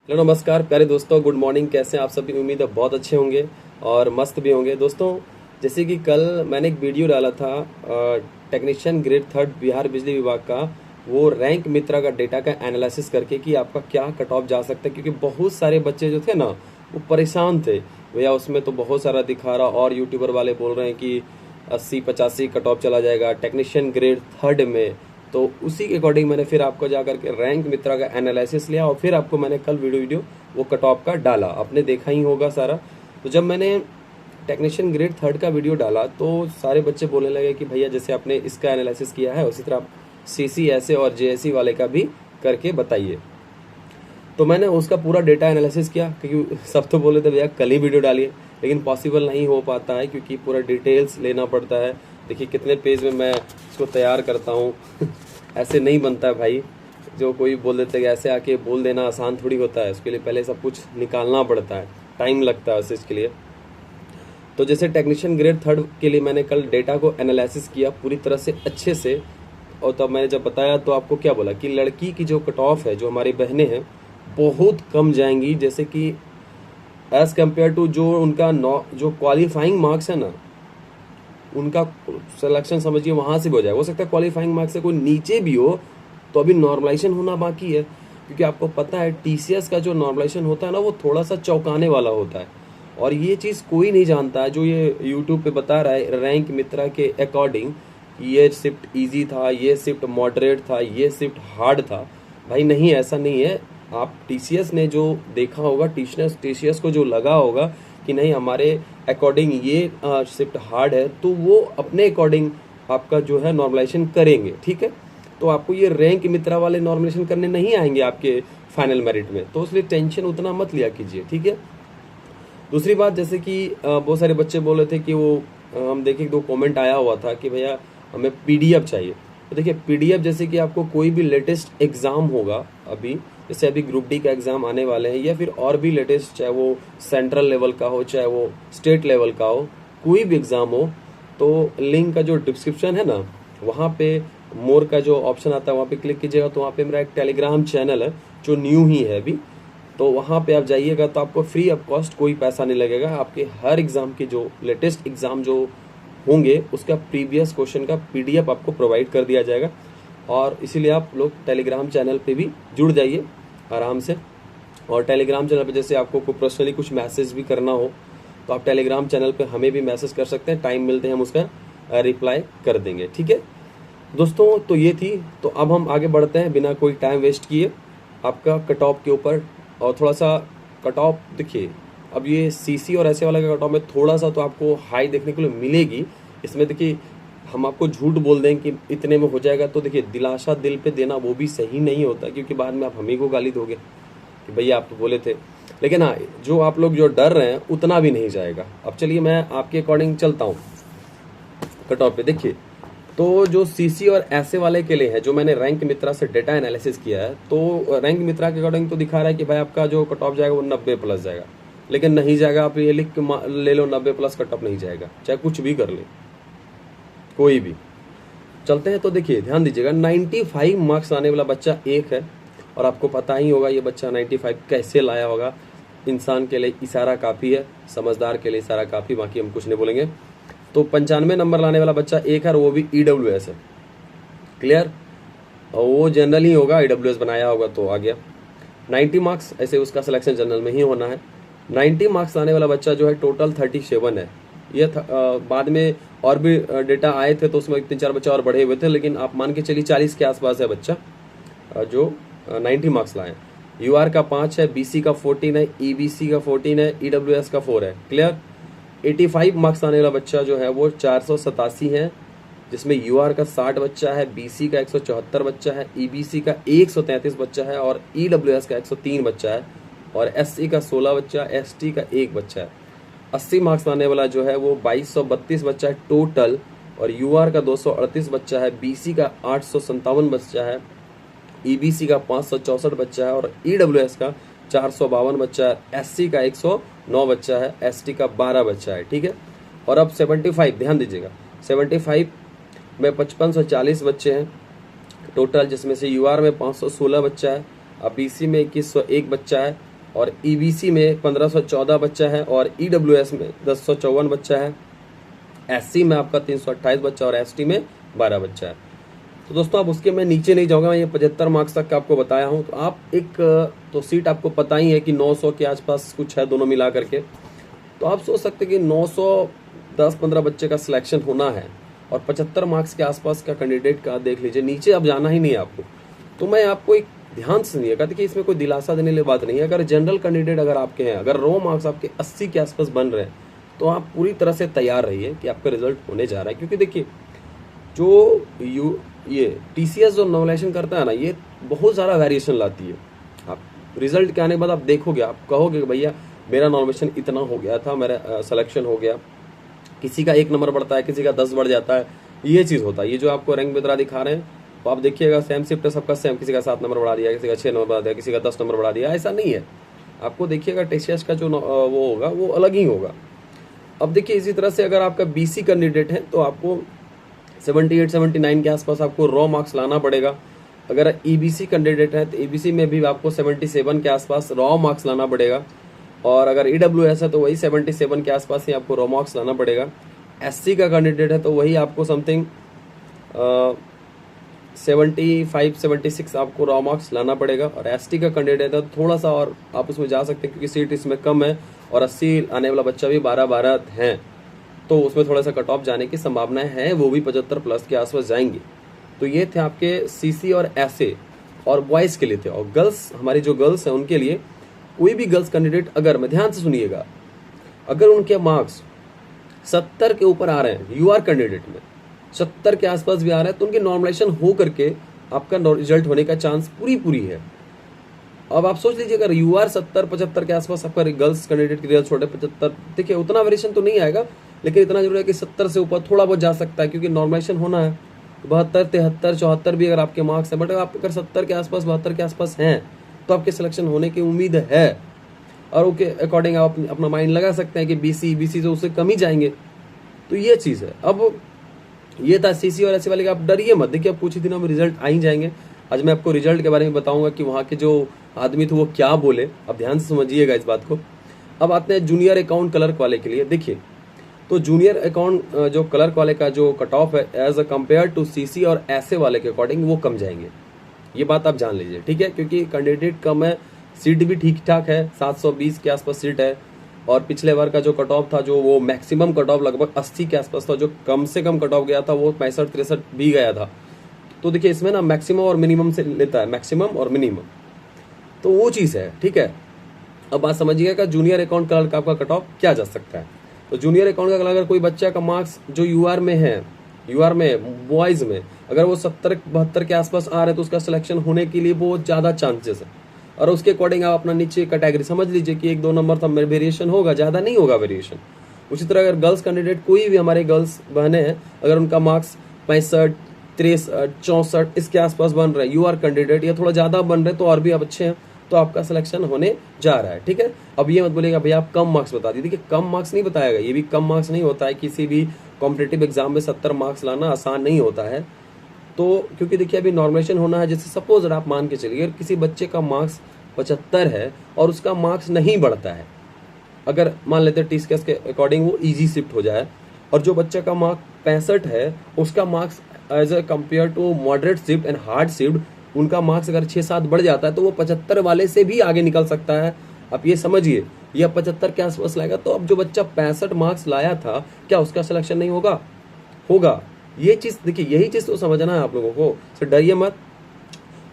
Hello नमस्कार प्यारे दोस्तों, गुड मॉर्निंग। कैसे हैं आप सभी? उम्मीद है बहुत अच्छे होंगे और मस्त भी होंगे। दोस्तों, जैसे कि कल मैंने एक वीडियो डाला था टेक्नीशियन ग्रेड थर्ड बिहार बिजली विभाग का, वो रैंक मित्रा का डेटा का एनालिसिस करके कि आपका क्या कट ऑफ जा सकता है, क्योंकि बहुत सारे बच्चे जो थे ना वो परेशान थे भैया। उसमें तो बहुत सारा दिखा रहा और यूट्यूबर वाले बोल रहे हैं कि 80-85 कट ऑफ चला जाएगा टेक्नीशियन ग्रेड थर्ड में। तो उसी के अकॉर्डिंग मैंने फिर आपको जा करके रैंक मित्रा का एनालिसिस लिया और फिर आपको मैंने कल वीडियो वो कट ऑफ का डाला। आपने देखा ही होगा सारा। तो जब मैंने टेक्नीशियन ग्रेड थर्ड का वीडियो डाला तो सारे बच्चे बोलने लगे कि भैया जैसे आपने इसका एनालिसिस किया है उसी तरह आप CCSA और JSE वाले का भी करके बताइए। तो मैंने उसका पूरा डेटा एनालिसिस किया, क्योंकि सब तो बोले थे भैया कल ही वीडियो डालिए, लेकिन पॉसिबल नहीं हो पाता है क्योंकि पूरा डिटेल्स लेना पड़ता है। देखिए कितने पेज में मैं इसको तैयार करता हूँ ऐसे नहीं बनता है भाई। जो कोई बोल देते हैं ऐसे आके बोल देना आसान थोड़ी होता है, उसके लिए पहले सब कुछ निकालना पड़ता है, टाइम लगता है उस चीज़ के लिए। तो जैसे टेक्नीशियन ग्रेड थर्ड के लिए मैंने कल डेटा को एनालिसिस किया पूरी तरह से अच्छे से, और तब मैंने जब बताया तो आपको क्या बोला कि लड़की की जो कट ऑफ है, जो हमारी बहनें हैं, बहुत कम जाएंगी। जैसे कि एज कम्पेयर टू जो उनका जो क्वालिफाइंग मार्क्स है ना, उनका सिलेक्शन समझिए वहां से भी हो जाएगा। हो सकता है क्वालिफाइंग मार्क्स से कोई नीचे भी हो तो अभी नॉर्मलाइजेशन होना बाकी है, क्योंकि आपको पता है TCS का जो नॉर्मलाइजेशन होता है ना वो थोड़ा सा चौंकाने वाला होता है। और ये चीज़ कोई नहीं जानता है, जो ये यूट्यूब पे बता रहा है रैंक मित्रा के अकॉर्डिंग ये शिफ्ट इजी था, ये शिफ्ट मॉडरेट था, ये शिफ्ट हार्ड था। भाई नहीं, ऐसा नहीं है। आप TCS ने जो देखा होगा, TCS को जो लगा होगा कि नहीं हमारे अकॉर्डिंग ये शिफ्ट हार्ड है, तो वो अपने अकॉर्डिंग आपका जो है नॉर्मलाइजेशन करेंगे। ठीक है, तो आपको ये रैंक मित्रा वाले नॉर्मलाइजेशन करने नहीं आएंगे आपके फाइनल मेरिट में, तो इसलिए टेंशन उतना मत लिया कीजिए। ठीक है। दूसरी बात, जैसे कि बहुत सारे बच्चे बोल रहे थे कि वो हम देखे दो कमेंट आया हुआ था कि भैया हमें PDF चाहिए। तो देखिए PDF जैसे कि आपको कोई भी लेटेस्ट एग्जाम होगा अभी, जैसे अभी ग्रुप D का एग्जाम आने वाले हैं, या फिर और भी लेटेस्ट, चाहे वो सेंट्रल लेवल का हो चाहे वो स्टेट लेवल का हो, कोई भी एग्जाम हो, तो लिंक का जो डिस्क्रिप्शन है ना वहाँ पे मोर का जो ऑप्शन आता है वहाँ पे क्लिक कीजिएगा, तो वहाँ पे मेरा एक टेलीग्राम चैनल है जो न्यू ही है अभी, तो वहाँ पे आप जाइएगा तो आपको फ्री ऑफ कॉस्ट कोई पैसा नहीं लगेगा। आपके हर एग्जाम के जो लेटेस्ट एग्जाम जो होंगे उसका प्रीवियस क्वेश्चन का PDF आपको प्रोवाइड कर दिया जाएगा, और इसीलिए आप लोग टेलीग्राम चैनल पे भी जुड़ जाइए आराम से। और टेलीग्राम चैनल पे जैसे आपको कोई पर्सनली कुछ मैसेज भी करना हो तो आप टेलीग्राम चैनल पे हमें भी मैसेज कर सकते हैं, टाइम मिलते हैं हम उसका रिप्लाई कर देंगे। ठीक है दोस्तों, तो ये थी। तो अब हम आगे बढ़ते हैं बिना कोई टाइम वेस्ट किए आपका कट ऑफ के ऊपर। और थोड़ा सा कट ऑफ देखिए, अब ये CC और ऐसे वाला का कट ऑफ में थोड़ा सा तो आपको हाई देखने को मिलेगी। इसमें देखिए हम आपको झूठ बोल दें कि इतने में हो जाएगा, तो देखिए दिलासा दिल पे देना वो भी सही नहीं होता, क्योंकि बाद में आप हम ही को गाली दोगे कि भैया आप तो बोले थे। लेकिन हाँ, जो आप लोग जो डर रहे हैं उतना भी नहीं जाएगा। अब चलिए मैं आपके अकॉर्डिंग चलता हूँ कट ऑफ पे। देखिए तो जो CC और ऐसे वाले के लिए है, जो मैंने रैंक मित्रा से डेटा एनालिसिस किया है, तो रैंक मित्रा के अकॉर्डिंग तो दिखा रहा है कि भाई आपका जो कट ऑफ जाएगा वो 90+ जाएगा। लेकिन नहीं जाएगा, आप ये लिख के ले लो 90+ कट ऑफ नहीं जाएगा, चाहे कुछ भी कर ले कोई भी। चलते हैं तो देखिए ध्यान दीजिएगा, 95 मार्क्स लाने वाला बच्चा एक है, और आपको पता ही होगा ये बच्चा 95 कैसे लाया होगा। इंसान के लिए इशारा काफ़ी है, समझदार के लिए इशारा काफ़ी, बाकी हम कुछ नहीं बोलेंगे। तो 95 नंबर लाने वाला बच्चा एक है, और वो भी EWS है। क्लियर? और वो जनरल ही होगा, EWS बनाया होगा तो आ गया। 90 मार्क्स, ऐसे उसका सिलेक्शन जनरल में ही होना है। 90 मार्क्स लाने वाला बच्चा जो है टोटल 37 है। ये बाद में और भी डेटा आए थे तो उसमें 3-4 बच्चे और बढ़े हुए थे, लेकिन आप मान के चलिए 40 के आसपास है बच्चा जो 90 मार्क्स लाए। UR का 5 है, BC का 14 है, EBC का 14 है, EWS का 4 है। क्लियर? 85 मार्क्स आने वाला बच्चा जो है वो 487 है, जिसमें UR का 60 बच्चा है, BC का 174 बच्चा है, EBC का 133 बच्चा है, और EWS का 103 बच्चा है, और SC का 16 बच्चा, ST का 1 बच्चा है। 80 मार्क्स आने वाला जो है वो 2232 बच्चा है टोटल, और UR का 238 बच्चा है, BC का 857 बच्चा है, EBC का 564 बच्चा है, और EWS का 452 बच्चा है, SC का 109 बच्चा है, ST का 12 बच्चा है। ठीक है। और अब 75 ध्यान दीजिएगा, 75 में 5540 बच्चे हैं टोटल, जिसमें से UR में 516 बच्चा है, अब BC में 2101 बच्चा है, और ईबीसी में 1514 बच्चा है और ईडब्ल्यूएस में 1054 बच्चा है, एससी में आपका 328 बच्चा और एसटी में 12 बच्चा है। तो दोस्तों आप उसके मैं नीचे नहीं जाऊंगा, मैं ये 75 मार्क्स तक का आपको बताया हूँ। तो आप तो सीट आपको पता ही है कि 900 के आसपास कुछ है दोनों मिला करके। तो आप सोच सकते हैं कि 910-15 बच्चे का सिलेक्शन होना है और 75 मार्क्स के आसपास का कैंडिडेट का देख लीजिए, नीचे अब जाना ही नहीं है आपको। तो मैं आपको एक ध्यान से सुनिएगा, देखिए इसमें कोई दिलासा देने वाली बात नहीं है। अगर जनरल कैंडिडेट अगर आपके हैं, अगर रो मार्क्स आपके 80 के आसपास बन रहे हैं, तो आप पूरी तरह से तैयार रहिए कि आपका रिजल्ट होने जा रहा है। क्योंकि देखिए जो ये टीसीएस जो नॉमिनेशन करता है ना, ये बहुत सारा वेरिएशन लाती है। आप रिजल्ट के आने के बाद आप देखोगे, आप कहोगे कि भैया मेरा नॉमिनेशन इतना हो गया था, मेरा सिलेक्शन हो गया। किसी का 1 नंबर बढ़ता है, किसी का 10 बढ़ जाता है, ये चीज़ होता है। ये जो आपको रैंक बेतरा दिखा रहे हैं, तो आप देखिएगा सेम शिफ्ट है सबका सेम, किसी का 7 नंबर बढ़ा दिया, किसी का 6 नंबर बढ़ा दिया, किसी का 10 नंबर बढ़ा दिया, ऐसा नहीं है। आपको देखिएगा टीसीएस का जो वो होगा वो अलग ही होगा। अब देखिए इसी तरह से अगर आपका बीसी कैंडिडेट है तो आपको 78-79 के आसपास आपको रॉ मार्क्स लाना पड़ेगा। अगर ईबीसी कैंडिडेट है तो ईबीसी में भी आपको 77 के आसपास रॉ मार्क्स लाना पड़ेगा। और अगर ईडब्ल्यूएस है तो वही 77 के आसपास ही आपको रॉ मार्क्स लाना पड़ेगा। एससी का कैंडिडेट है तो वही आपको समथिंग 75-76 आपको रॉ मार्क्स लाना पड़ेगा। और एसटी का कैंडिडेट है तो थोड़ा सा और आप उसमें जा सकते हैं, क्योंकि सीट इसमें कम है और 80 आने वाला बच्चा भी 12-12 हैं, तो उसमें थोड़ा सा कट ऑफ जाने की संभावनाएं हैं, वो भी 75 प्लस के आसपास जाएंगे। तो ये थे आपके सीसी और एसए और बॉयज़ के लिए थे। और गर्ल्स, हमारी जो गर्ल्स हैं उनके लिए, कोई भी गर्ल्स कैंडिडेट अगर, मैं ध्यान से सुनिएगा, अगर उनके मार्क्स 70 के ऊपर आ रहे हैं, यूआर कैंडिडेट में 70 के आसपास भी आ रहे हैं, तो उनकी नॉर्मलाइजेशन हो करके आपका रिजल्ट होने का चांस पूरी है। अब आप सोच लीजिए अगर यूआर 70-75 के आसपास आपका गर्ल्स कैंडिडेट की रिजल्ट छोटे 75, देखिए उतना वेरिएशन तो नहीं आएगा, लेकिन इतना जरूर है कि 70 से ऊपर थोड़ा बहुत जा सकता है, क्योंकि नॉर्मलाइजेशन होना है। 72, 73, 74 भी अगर आपके मार्क्स हैं, बट आप अगर 70 के आसपास, 72 के आसपास हैं, तो आपके सिलेक्शन होने की उम्मीद है। और उसके अकॉर्डिंग आप अपना माइंड लगा सकते हैं कि बीसी तो उससे कम ही जाएंगे। तो ये चीज़ है। अब ये था सीसी और एससी वाले का, आप डरिए मत। देखिए अब कुछ ही दिनों में रिजल्ट आ ही जाएंगे। आज मैं आपको रिजल्ट के बारे में बताऊंगा कि वहाँ के जो आदमी थे वो क्या बोले। अब ध्यान से समझिएगा इस बात को। अब आते हैं जूनियर अकाउंट क्लर्क वाले के लिए। देखिए तो जूनियर अकाउंट जो क्लर्क वाले का जो कट ऑफ है as a compare to CC और एसए वाले के अकॉर्डिंग वो कम जाएंगे, ये बात आप जान लीजिए, ठीक है। क्योंकि कैंडिडेट कम है, सीट भी ठीक ठाक है, 720 के आसपास सीट है। और पिछले बार का जो कट ऑफ था, जो वो मैक्सिमम कट ऑफ लगभग 80 के आसपास था, जो कम से कम कट ऑफ गया था वो 65-63 भी गया था। तो देखिए इसमें ना मैक्सिमम और मिनिमम से लेता है, मैक्सिमम और मिनिमम, तो वो चीज़ है, ठीक है। अब बात समझिएगा कि जूनियर अकाउंट क्लर्क का आपका कट ऑफ क्या जा सकता है। तो जूनियर अकाउंट का अगर कोई बच्चा का मार्क्स जो यूआर में है, यूआर में बॉयज़ में अगर वो 70-72 के आसपास आ रहे हैं, तो उसका सिलेक्शन होने के लिए बहुत ज़्यादा चांसेस है। और उसके अकॉर्डिंग आप अपना नीचे कैटेगरी समझ लीजिए कि 1-2 नंबर तो वेरिएशन होगा, ज़्यादा नहीं होगा वेरिएशन। उसी तरह अगर गर्ल्स कैंडिडेट, कोई भी हमारे गर्ल्स बहनें हैं, अगर उनका मार्क्स 65, 63, 64 इसके आसपास बन रहे हैं, यूआर कैंडिडेट या थोड़ा ज़्यादा बन रहे हैं, तो और भी आप अच्छे हैं, तो आपका सिलेक्शन होने जा रहा है, ठीक है। अब ये मत बोलेगा भैया आप कम मार्क्स बता दीजिए, कम मार्क्स नहीं बताएगा, ये भी कम मार्क्स नहीं होता है। किसी भी कॉम्पिटिटिव एग्जाम में 70 मार्क्स लाना आसान नहीं होता है। तो क्योंकि देखिए अभी नॉर्मलाइजेशन होना है, जैसे सपोज आप मान के चलिए किसी बच्चे का मार्क्स 75 है और उसका मार्क्स नहीं बढ़ता है, अगर मान लेते हैं टीसीएस के अकॉर्डिंग वो इजी शिफ्ट हो जाए, और जो बच्चे का मार्क्स 65 है उसका marks as a compare to moderate shift and hard shift, उनका मार्क्स अगर 6-7 बढ़ जाता है, तो वो 75 वाले से भी आगे निकल सकता है। आप ये समझिए, ये 75 के आसपास लाएगा। तो अब जो बच्चा 65 मार्क्स लाया था, क्या उसका सिलेक्शन नहीं होगा? होगा। ये चीज़ देखिए, यही चीज़ तो समझना है आप लोगों को, तो डरिए मत।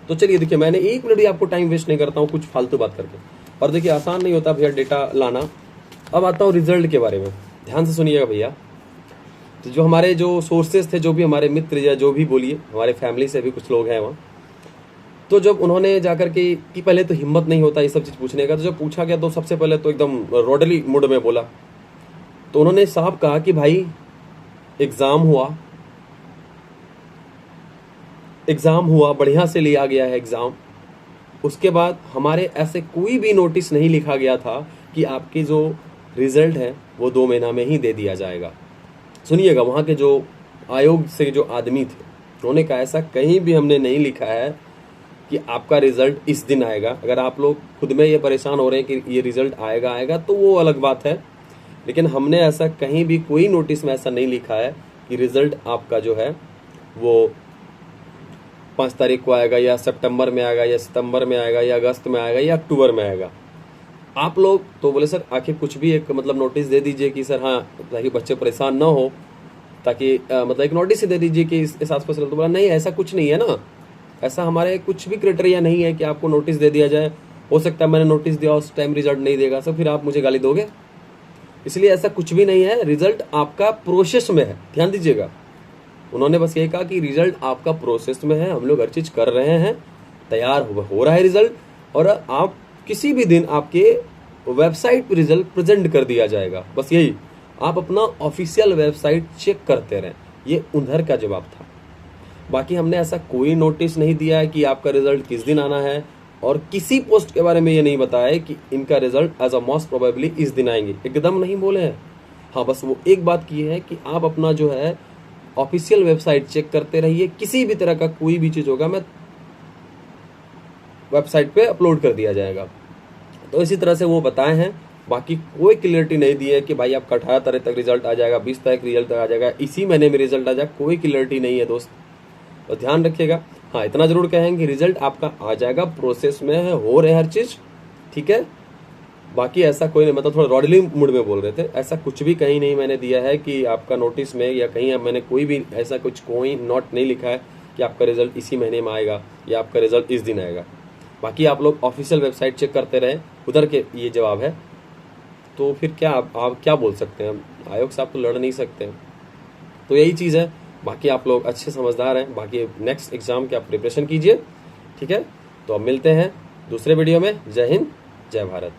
तो चलिए देखिए, मैंने 1 मिनट भी आपको टाइम वेस्ट नहीं करता हूँ कुछ फालतू बात करके। और देखिए आसान नहीं होता भैया डेटा लाना। अब आता हूँ रिजल्ट के बारे में, ध्यान से सुनिएगा भैया। तो जो हमारे जो सोर्सेज थे, जो भी हमारे मित्र या जो भी बोलिए, हमारे फैमिली से भी कुछ लोग हैं वहाँ, तो जब उन्होंने जाकर के कि पहले तो हिम्मत नहीं होता ये सब चीज़ पूछने का, तो जब पूछा गया तो सबसे पहले तो एकदम रोडली मूड में बोला। तो उन्होंने साफ कहा कि भाई एग्ज़ाम हुआ, बढ़िया से लिया गया है एग्ज़ाम। उसके बाद हमारे ऐसे कोई भी नोटिस नहीं लिखा गया था कि आपकी जो रिजल्ट है वो 2 महीना में ही दे दिया जाएगा। सुनिएगा, वहाँ के जो आयोग से जो आदमी थे, उन्होंने कहा ऐसा कहीं भी हमने नहीं लिखा है कि आपका रिजल्ट इस दिन आएगा। अगर आप लोग खुद में ये परेशान हो रहे हैं कि ये रिजल्ट आएगा आएगा तो वो अलग बात है, लेकिन हमने ऐसा कहीं भी कोई नोटिस में ऐसा नहीं लिखा है कि रिजल्ट आपका जो है वो 5 तारीख को आएगा या सितंबर में आएगा या सितंबर में आएगा या अगस्त में आएगा या अक्टूबर में आएगा। आप लोग तो बोले सर आखिर कुछ भी एक मतलब नोटिस दे दीजिए कि सर हाँ, ताकि बच्चे परेशान ना हो, ताकि मतलब एक नोटिस ही दे दीजिए कि इस आसपास। तो बोला नहीं, ऐसा कुछ नहीं है ना, ऐसा हमारे कुछ भी क्राइटेरिया नहीं है कि आपको नोटिस दे दिया जाए। हो सकता है मैंने नोटिस दिया उस टाइम रिजल्ट नहीं देगा सर, फिर आप मुझे गाली दोगे। इसलिए ऐसा कुछ भी नहीं है, रिजल्ट आपका प्रोसेस में है, ध्यान दीजिएगा। उन्होंने बस ये कहा कि रिजल्ट आपका प्रोसेस में है, हम लोग हर चीज कर रहे हैं, तैयार हो रहा है रिजल्ट, और आप किसी भी दिन आपके वेबसाइट पर रिजल्ट प्रेजेंट कर दिया जाएगा। बस यही, आप अपना ऑफिशियल वेबसाइट चेक करते रहें। ये उधर का जवाब था। बाकी हमने ऐसा कोई नोटिस नहीं दिया है कि आपका रिजल्ट किस दिन आना है, और किसी पोस्ट के बारे में ये नहीं बताया है कि इनका result as a most probably इस दिन आएंगे, एकदम नहीं बोले हैं। हाँ, बस वो एक बात की है कि आप अपना जो है ऑफिशियल वेबसाइट चेक करते रहिए। किसी भी तरह का कोई भी चीज होगा मैं वेबसाइट पे अपलोड कर दिया जाएगा। तो इसी तरह से वो बताए हैं। बाकी कोई क्लियरिटी नहीं दी है कि भाई आपका 18 तारीख तक रिजल्ट आ जाएगा, 20 तारीख रिजल्ट आ जाएगा, इसी महीने में रिजल्ट आ जाएगा, कोई क्लियरिटी नहीं है दोस्त, तो ध्यान रखिएगा। हाँ, इतना जरूर कहेंगे रिजल्ट आपका आ जाएगा, प्रोसेस में है, हो रहे हर चीज ठीक है। बाकी ऐसा कोई नहीं, मतलब थोड़ा रॉडली मूड में बोल रहे थे, ऐसा कुछ भी कहीं नहीं मैंने दिया है कि आपका नोटिस में या कहीं मैंने कोई भी ऐसा कुछ कोई नोट नहीं लिखा है कि आपका रिजल्ट इसी महीने में आएगा या आपका रिजल्ट इस दिन आएगा। बाकी आप लोग ऑफिशियल वेबसाइट चेक करते रहे, उधर के ये जवाब है। तो फिर क्या आप क्या बोल सकते हैं, आयोग से आप तो लड़ नहीं सकते हैं। तो यही चीज़ है। बाकी आप लोग अच्छे समझदार हैं, बाकी नेक्स्ट एग्जाम की आप प्रिपरेशन कीजिए, ठीक है। तो अब मिलते हैं दूसरे वीडियो में। जय हिंद, जय भारत।